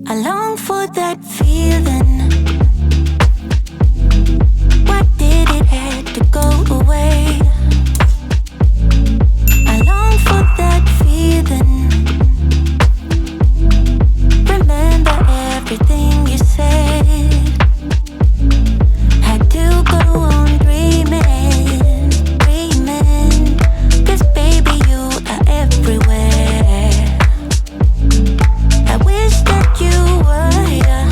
I long for that feeling. Why did it have to go away? I long for that feeling. Remember everything you said. Had to go on dreaming, dreaming. 'Cause baby you are everywhere. I wish that you were here,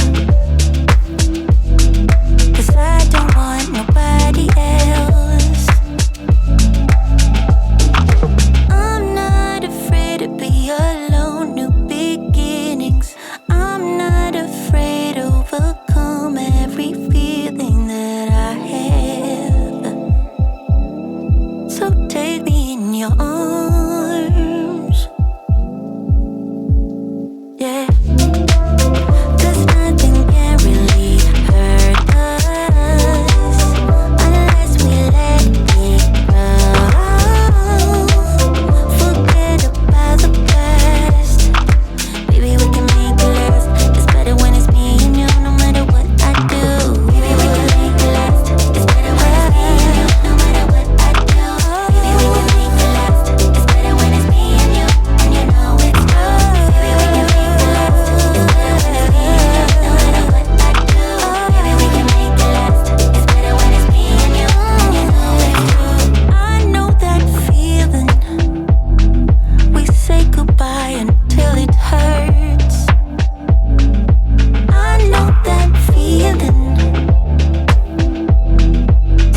'cause I don't want nobody else. I'm not afraid to be alone, new beginnings. I'm not afraid to overcome every feeling that I have. So take me in your arms, yeah. 'Cause nothing can really hurt us unless we let it grow. Forget about the past. Baby, we can make it last. It's better when it's me and you, no matter what I do. Baby, we can make it last. It's better when it's me and you, no matter what I do. Baby, we can make it last. It's better when it's me and you know it's true. Baby, we can make it last. It's better when it's me and you, no matter what I do. Baby, we can make it last. It's better when it's me and you know it's true. I know that feeling. We say goodbye until it hurts. I know that feeling.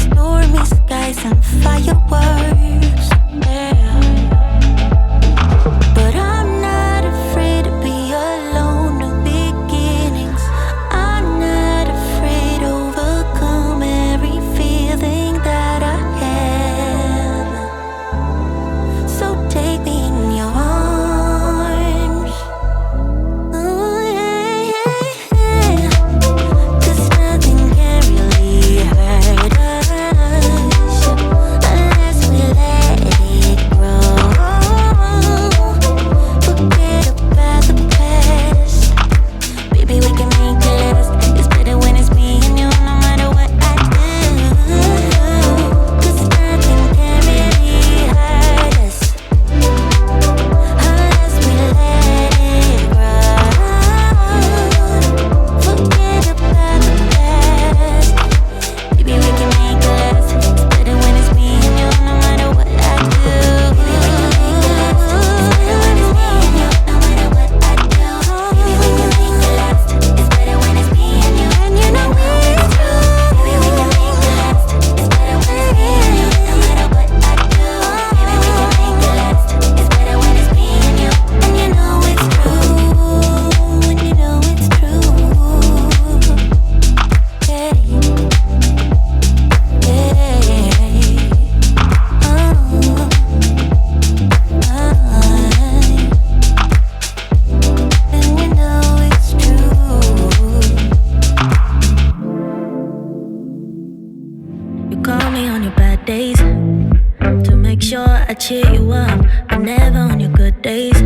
Stormy skies and fireworks, yeah. But I'm not afraid to be alone, new beginnings. I'm not afraid to overcome every feeling that I have. So take me in your arms, oh yeah, yeah, yeah. 'Cause nothing can really hurt us unless we let it grow. Forget about the past. Baby, we can make it last. It's better when it's me and you, no matter what I do. 'Cause nothing can really hurt us unless we let it grow. Forget about the past. Baby, we can make it last. It's better when it's me and you, no matter what I do. Baby, we can make it last. It's better when it's me and you, no matter what I do. Baby, we can make it last. It's better when it's me and you know it's true. Baby, we can make it last. It's better when it's me and you, no matter what I do. Baby, we can make it last. It's better when it's me and you know it's true. And you know it's true. Yeah, yeah, and you know it's true. You call me on your bad days to make sure I cheer you up, but never on your good days.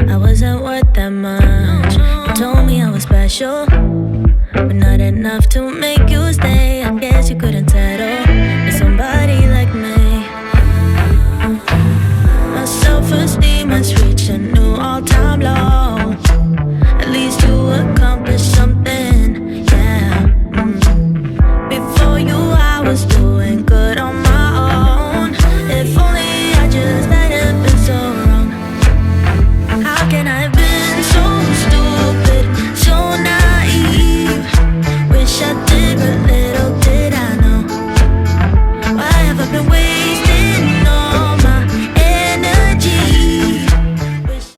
I wasn't worth that much. You told me I was special, but not enough to make you stay. I guess you couldn't settle.